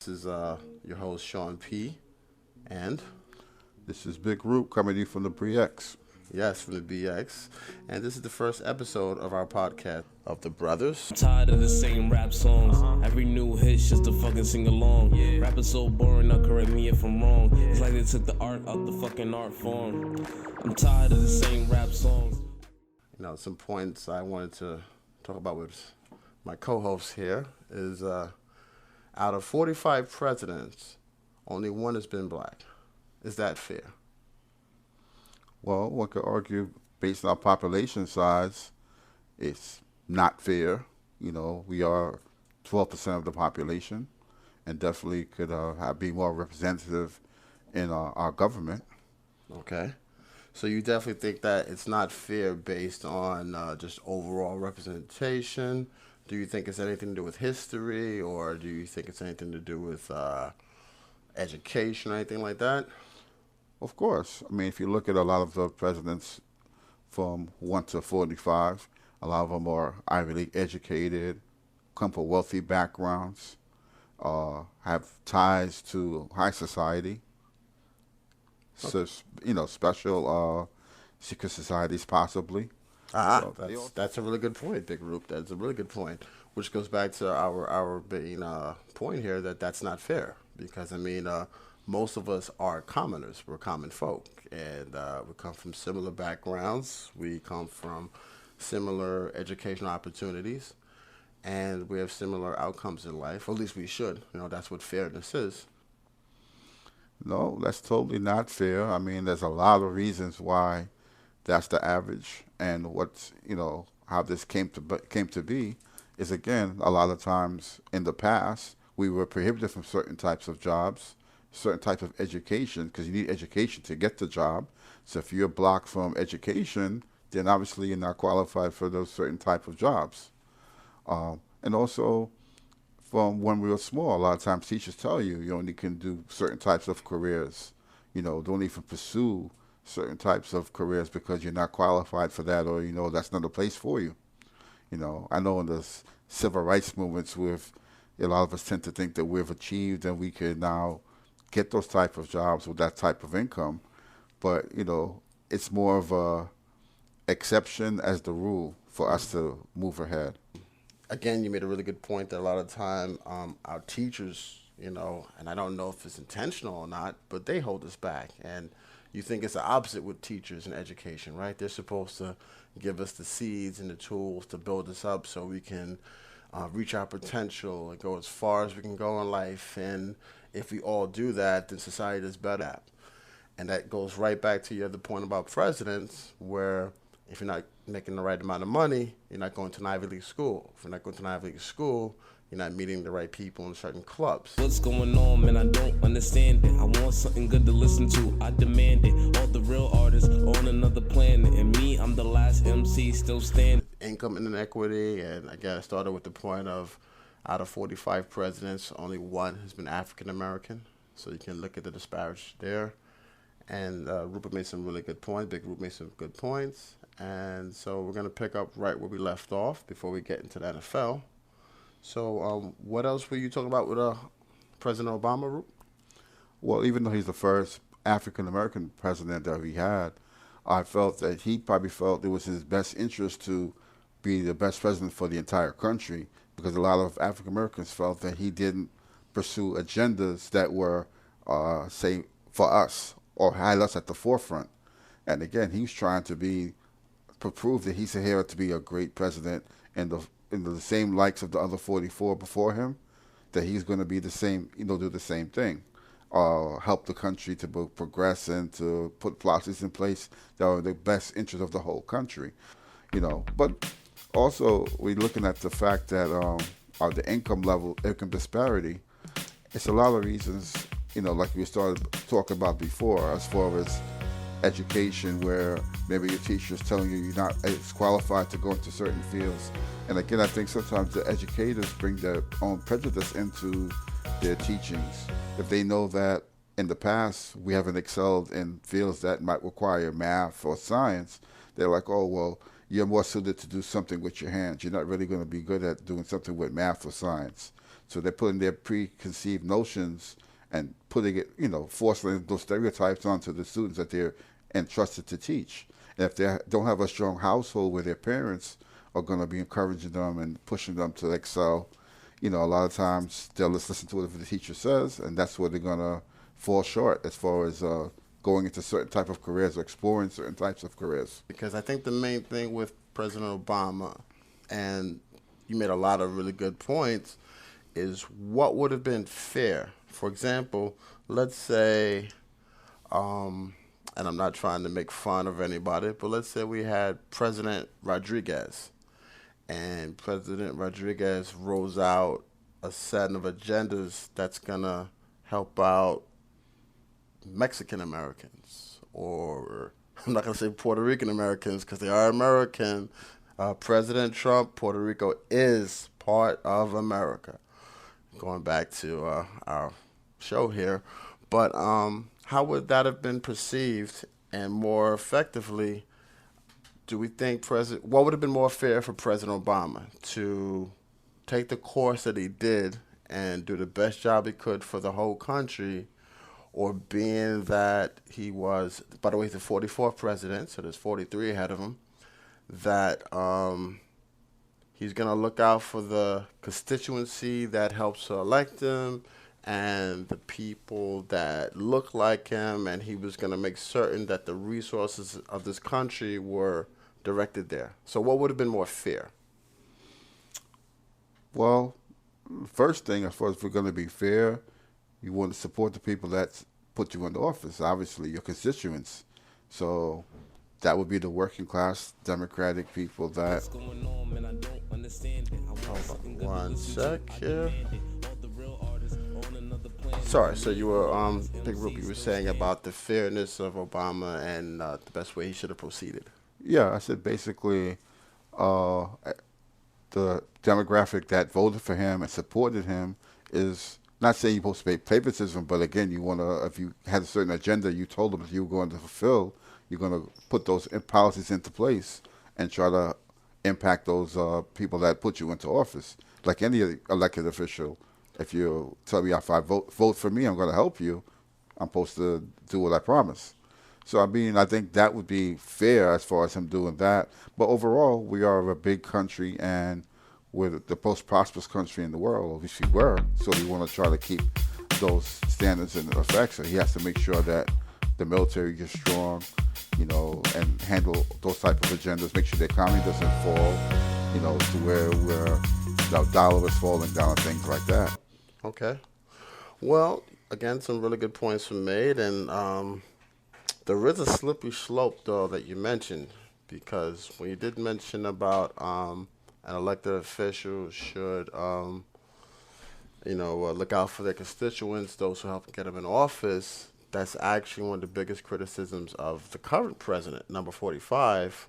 This is your host Sean P. And This is Big Root coming to you from the BX. yes, from the BX. And this is the first episode of our podcast of the brothers. I'm tired of the same rap songs. Every new hit's just to fucking sing along. Rap is so boring, now correct me if I'm wrong. It's like they took the art out the fucking art form. I'm tired of the same rap songs. Some points I wanted to talk about with my co-host here is out of 45 presidents, only one has been black. Is that fair? Well, one could argue based on our population size, it's not fair. We are 12% of the population and definitely could be more representative in our government. Okay. So you definitely think that it's not fair based on just overall representation? Do you think it's anything to do with history, or do you think it's anything to do with education or anything like that? Of course. I mean, if you look at a lot of the presidents from 1 to 45, a lot of them are Ivy League educated, come from wealthy backgrounds, have ties to high society. So, special secret societies possibly. That's a really good point, Big Roop. That's a really good point, which goes back to our main point here that that's not fair because most of us are commoners. We're common folk, and we come from similar backgrounds. We come from similar educational opportunities, and we have similar outcomes in life. Or at least we should. That's what fairness is. No, that's totally not fair. I mean, there's a lot of reasons why that's the average, and how this came to be is, again, a lot of times in the past we were prohibited from certain types of jobs, certain types of education, because you need education to get the job. So if you're blocked from education, then obviously you're not qualified for those certain type of jobs. And also, from when we were small, a lot of times teachers tell you you only can do certain types of careers. Don't even pursue certain types of careers because you're not qualified for that, or that's not a place for you. I know in the civil rights movements, a lot of us tend to think that we've achieved and we can now get those type of jobs with that type of income, but it's more of a exception as the rule for us to move ahead. Again, you made a really good point that a lot of time our teachers, and I don't know if it's intentional or not, but they hold us back. And you think it's the opposite with teachers in education, right? They're supposed to give us the seeds and the tools to build us up so we can reach our potential and go as far as we can go in life. And if we all do that, then society does better. And that goes right back to your other point about presidents, where if you're not making the right amount of money, you're not going to an Ivy League school. If you're not going to an Ivy League school, you're not meeting the right people in certain clubs. What's going on, man? I don't understand it. I want something good to listen to. I demand it. All the real artists on another planet, and me, I'm the last MC still standing. Income inequity, and again, I started with the point of out of 45 presidents, only one has been African American. So you can look at the disparity there. And Rupert made some really good points. Big Rupert made some good points. And so we're going to pick up right where we left off before we get into the NFL. So what else were you talking about with President Obama, Rupert? Well, even though he's the first African-American president that we had, I felt that he probably felt it was in his best interest to be the best president for the entire country, because a lot of African-Americans felt that he didn't pursue agendas that were, say, for us, or had us at the forefront. And again, he was trying to prove that he's here to be a great president in the same likes of the other 44 before him, that he's going to be the same, do the same thing, help the country to progress and to put policies in place that are in the best interest of the whole country, But also, we're looking at the fact that the income disparity, it's a lot of reasons, like we started talking about before, as far as education, where maybe your teacher is telling you you're not as qualified to go into certain fields. And again, I think sometimes the educators bring their own prejudice into their teachings. If they know that in the past we haven't excelled in fields that might require math or science, they're like, oh, well, you're more suited to do something with your hands. You're not really going to be good at doing something with math or science. So they're putting their preconceived notions and putting it, forcing those stereotypes onto the students that they're entrusted to teach. And if they don't have a strong household where their parents are going to be encouraging them and pushing them to excel, a lot of times they'll just listen to whatever the teacher says, and that's where they're going to fall short as far as going into certain type of careers or exploring certain types of careers. Because I think the main thing with President Obama, and you made a lot of really good points, is what would have been fair. For example, let's say, and I'm not trying to make fun of anybody, but let's say we had President Rodriguez, and President Rodriguez rolls out a set of agendas that's going to help out Mexican Americans, or I'm not going to say Puerto Rican Americans because they are American. President Trump, Puerto Rico is part of America. Going back to our show here. But how would that have been perceived, and more effectively, do we think what would have been more fair for President Obama to take the course that he did and do the best job he could for the whole country, or being that he was, by the way, he's the 44th president, so there's 43 ahead of him, that he's going to look out for the constituency that helps to elect him and the people that look like him, and he was going to make certain that the resources of this country were directed there. So what would have been more fair? Well, first thing, as far as we're going to be fair, you want to support the people that put you into office, obviously, your constituents. So that would be the working class Democratic people that... Hold on one sec here. Sorry, so you were, Big Rupe, you were saying about the fairness of Obama and the best way he should have proceeded. Yeah, I said basically the demographic that voted for him and supported him is not saying you're supposed to pay favoritism, but again, you want to, if you had a certain agenda you told them that you were going to fulfill, you're going to put those policies into place and try to impact those people that put you into office. Like any elected official, if you tell me if I vote for me, I'm going to help you, I'm supposed to do what I promise. So, I mean, I think that would be fair as far as him doing that. But overall, we are a big country, and we're the most prosperous country in the world, or at least we were. So we want to try to keep those standards in effect. So he has to make sure that the military gets strong, and handle those type of agendas, make sure the economy doesn't fall, to where the dollar is falling down and things like that. Okay. Well, again, some really good points were made, and there is a slippery slope, though, that you mentioned, because when you did mention about an elected official should, look out for their constituents, those who help get them in office, that's actually one of the biggest criticisms of the current president, number 45,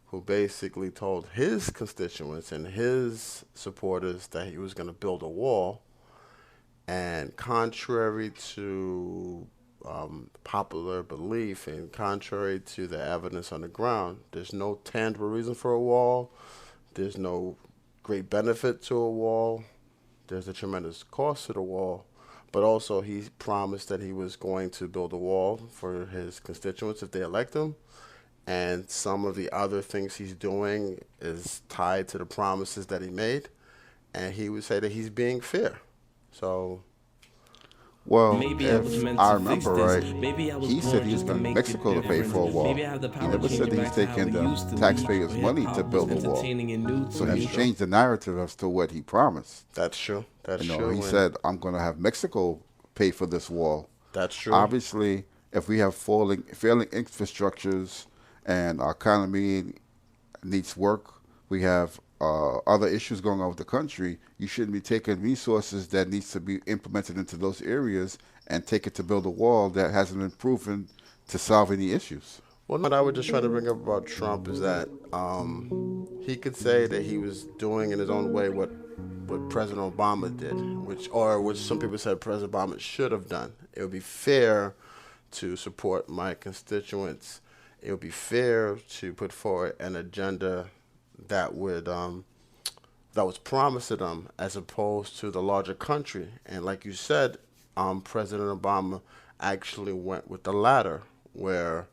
who basically told his constituents and his supporters that he was going to build a wall. And contrary to popular belief and contrary to the evidence on the ground, there's no tangible reason for a wall. There's no great benefit to a wall. There's a tremendous cost to the wall. But also he promised that he was going to build a wall for his constituents if they elect him. And some of the other things he's doing is tied to the promises that he made. And he would say that he's being fair. So... Well, if I remember right, he said he was going to Mexico to pay for a wall. He never said that he's taking the taxpayers' money to build a wall. So he's changed the narrative as to what he promised. That's true. That's true. He said, I'm going to have Mexico pay for this wall. That's true. Obviously, if we have failing infrastructures and our economy needs work, we have other issues going on with the country, you shouldn't be taking resources that needs to be implemented into those areas and take it to build a wall that hasn't been proven to solve any issues. Well, what I would just try to bring up about Trump is that he could say that he was doing in his own way what President Obama did, which some people said President Obama should have done. It would be fair to support my constituents. It would be fair to put forward an agenda that would that was promised to them as opposed to the larger country. And like you said, President Obama actually went with the latter, where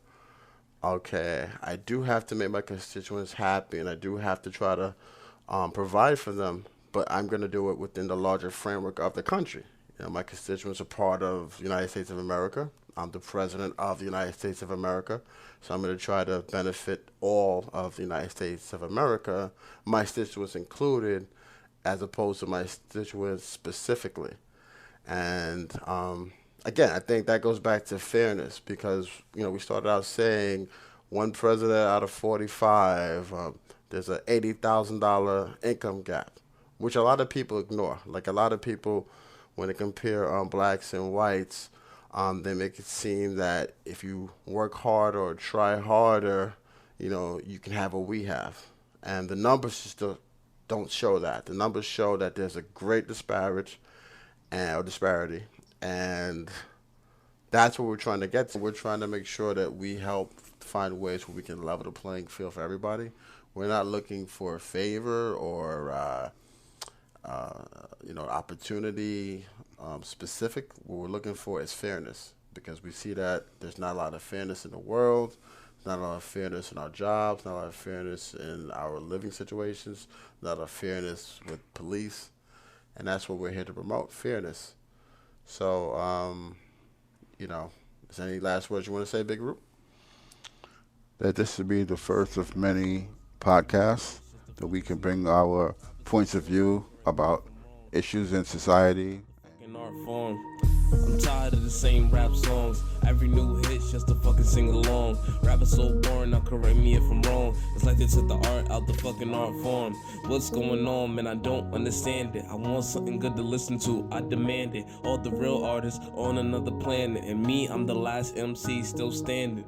okay, I do have to make my constituents happy, and I do have to try to provide for them, but I'm going to do it within the larger framework of the country. You know, my constituents are part of the United States of America. I'm the president of the United States of America, so I'm going to try to benefit all of the United States of America, my constituents included, as opposed to my constituents specifically. And again, I think that goes back to fairness because we started out saying one president out of 45. There's a $80,000 income gap, which a lot of people ignore. Like a lot of people, when they compare blacks and whites, they make it seem that if you work hard or try harder, you can have what we have. And the numbers just don't show that. The numbers show that there's a great disparity, and that's what we're trying to get to. We're trying to make sure that we help find ways where we can level the playing field for everybody. We're not looking for a favor or opportunity specific. What we're looking for is fairness, because we see that there's not a lot of fairness in the world, not a lot of fairness in our jobs, not a lot of fairness in our living situations, not a lot of fairness with police, and that's what we're here to promote, fairness. So, is there any last words you want to say, Big Root? That this would be the first of many podcasts that we can bring our points of view about issues in society. In art form. I'm tired of the same rap songs. Every new hit's just to fucking sing along. Rap is so boring, now correct me if I'm wrong. It's like they took the art out the fucking art form. What's going on, man? I don't understand it. I want something good to listen to, I demand it. All the real artists on another planet, and me, I'm the last MC still standing.